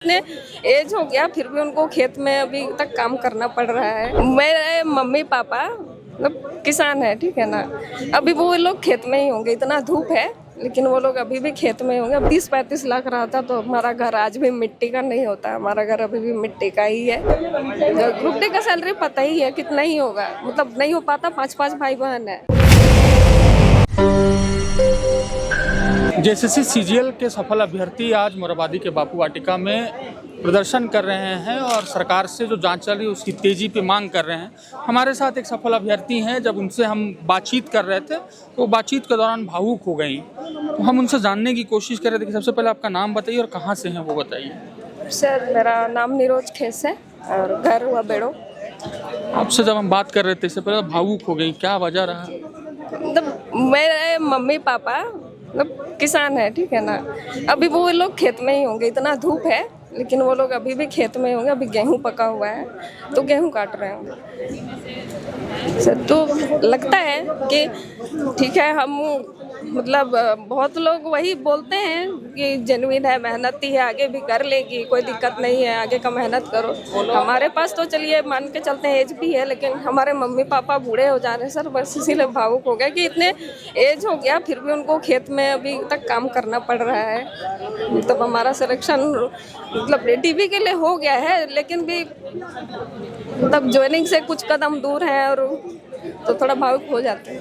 इतने एज हो गया फिर भी उनको खेत में अभी तक काम करना पड़ रहा है। मेरे मम्मी पापा मतलब किसान है, ठीक है ना। अभी वो लोग खेत में ही होंगे, इतना धूप है लेकिन वो लोग अभी भी खेत में होंगे। 30-35 लाख रहा था तो हमारा घर आज भी मिट्टी का नहीं होता, हमारा घर अभी भी मिट्टी का ही है। ग्रुप डी का सैलरी पता ही है कितना ही होगा, मतलब नहीं हो पाता। 5-5 भाई बहन है। जेएसएससी सीजीएल के सफल अभ्यर्थी आज मोरहाबादी के बापू वाटिका में प्रदर्शन कर रहे हैं और सरकार से जो जांच चल रही है उसकी तेजी पे मांग कर रहे हैं। हमारे साथ एक सफल अभ्यर्थी हैं, जब उनसे हम बातचीत कर रहे थे तो बातचीत के दौरान भावुक हो गई। तो हम उनसे जानने की कोशिश कर रहे थे कि सबसे पहले आपका नाम बताइए और कहाँ से हैं वो बताइए। सर मेरा नाम निरोज खेस है और घर हुआ बेड़ो। आपसे जब हम बात कर रहे थे इससे पहले भावुक हो गई, क्या वजह रहा? मतलब मेरे मम्मी पापा मतलब किसान है, ठीक है ना। अभी वो लोग खेत में ही होंगे, इतना धूप है लेकिन वो लोग अभी भी खेत में होंगे। अभी गेहूं पका हुआ है तो गेहूं काट रहे होंगे सर। तो लगता है कि ठीक है, हम मतलब बहुत लोग वही बोलते हैं कि जेन्युइन है, मेहनती है, आगे भी कर लेगी, कोई दिक्कत नहीं है, आगे का मेहनत करो। हमारे पास तो चलिए मान के चलते हैं एज भी है, लेकिन हमारे मम्मी पापा बूढ़े हो जा रहे हैं सर, बस इसीलिए भावुक हो गया कि इतने एज हो गया फिर भी उनको खेत में अभी तक काम करना पड़ रहा है। मतलब हमारा सिलेक्शन मतलब टीवी के लिए हो गया है लेकिन भी मतलब ज्वाइनिंग से कुछ कदम दूर है और तो थोड़ा भावुक हो जाते हैं।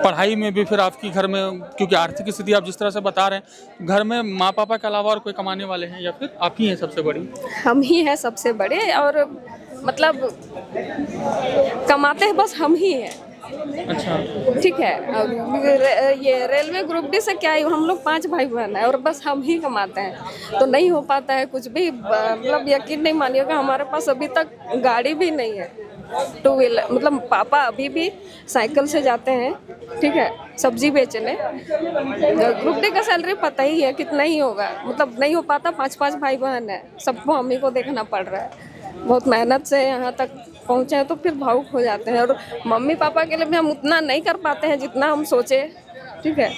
पढ़ाई में भी फिर आपकी घर में, क्योंकि आर्थिक स्थिति आप जिस तरह से बता रहे हैं, घर में माँ पापा के अलावा और कोई कमाने वाले हैं या फिर आप ही हैं सबसे बड़ी? हम ही हैं सबसे बड़े और मतलब कमाते हैं बस हम ही हैं। अच्छा, ठीक है। और ये रेलवे ग्रुप डी से क्या है, हम लोग 5 भाई बहन है और बस हम ही कमाते हैं तो नहीं हो पाता है कुछ भी। मतलब यकीन नहीं मानिएगा, हमारे पास अभी तक गाड़ी भी नहीं है, 2 व्हीलर। मतलब पापा अभी भी साइकिल से जाते हैं, ठीक है, सब्जी बेचने। ग्रुप डी का सैलरी पता ही है कितना ही होगा, मतलब नहीं हो पाता। 5-5 भाई बहन है, सबको हम ही को देखना पड़ रहा है। बहुत मेहनत से यहाँ तक पहुँचे हैं तो फिर भावुक हो जाते हैं। और मम्मी पापा के लिए भी हम उतना नहीं कर पाते हैं जितना हम सोचे, ठीक है।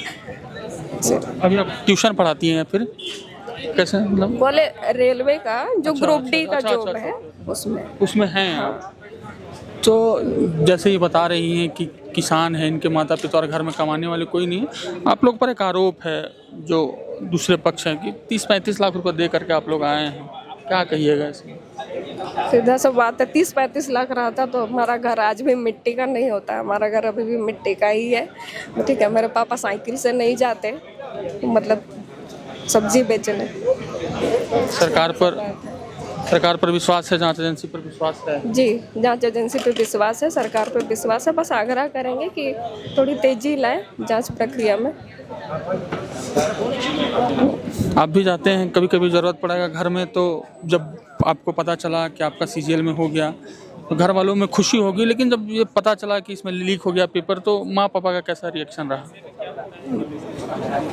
अभी आप ट्यूशन पढ़ाती हैं फिर कैसे, मतलब? बोले रेलवे का जो अच्छा, ग्रुप डी अच्छा, का अच्छा, जॉब अच्छा, है उसमें हैं आप। तो जैसे ये बता रही हैं कि किसान हैं, इनके माता पिता और घर में कमाने वाले कोई नहीं है। आप लोग पर एक आरोप है जो दूसरे पक्ष है कि 30-35 लाख रुपए दे करके आप लोग आए हैं, क्या कहिएगा इसमें? सीधा सा बात है, 30-35 लाख रहा था तो हमारा घर आज भी मिट्टी का नहीं होता, हमारा घर अभी भी मिट्टी का ही है, ठीक है। मेरे पापा साइकिल से नहीं जाते, मतलब सब्जी बेचने। सरकार पर विश्वास है, जांच एजेंसी पर विश्वास है? जी, जांच एजेंसी पे विश्वास है, सरकार पे विश्वास है। बस आग्रह करेंगे कि थोड़ी तेजी लाएं जांच प्रक्रिया में। आप भी जाते हैं, कभी कभी ज़रूरत पड़ेगा घर में, तो जब आपको पता चला कि आपका सीजीएल में हो गया तो घर वालों में खुशी होगी, लेकिन जब ये पता चला कि इसमें लीक हो गया पेपर तो माँ पापा का कैसा रिएक्शन रहा?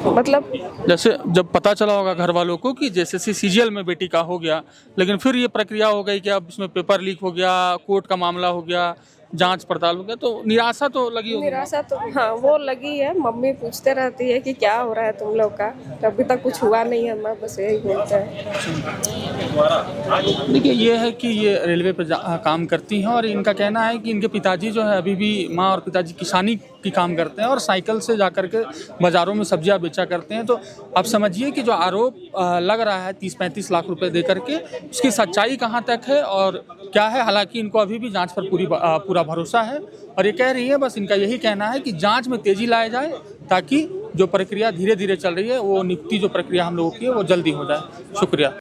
मतलब जैसे जब पता चला होगा घर वालों को कि जेएसएससी सीजीएल में बेटी का हो गया, लेकिन फिर ये प्रक्रिया हो गई कि अब इसमें पेपर लीक हो गया, कोर्ट का मामला हो गया, जांच पड़ताल हो गया, तो निराशा तो लगी होगी? निराशा तो हाँ वो लगी है। मम्मी पूछते रहती है कि क्या हो रहा है तुम लोग का, अभी तक कुछ हुआ नहीं है, मैं बस यही बोलते हैं। देखिए, ये है कि ये रेलवे पे काम करती हैं और इनका कहना है कि इनके पिताजी जो है अभी भी, माँ और पिताजी किसानी की काम करते हैं और साइकिल से जा करके बाज़ारों में सब्जियां बेचा करते हैं। तो आप समझिए कि जो आरोप लग रहा है 30-35 लाख रुपए दे करके, उसकी सच्चाई कहाँ तक है और क्या है। हालांकि इनको अभी भी जांच पर पूरा भरोसा है और ये कह रही है, बस इनका यही कहना है कि जांच में तेजी लाया जाए ताकि जो प्रक्रिया धीरे धीरे चल रही है वो नियुक्ति जो प्रक्रिया हम लोगों की है वो जल्दी हो जाए। शुक्रिया।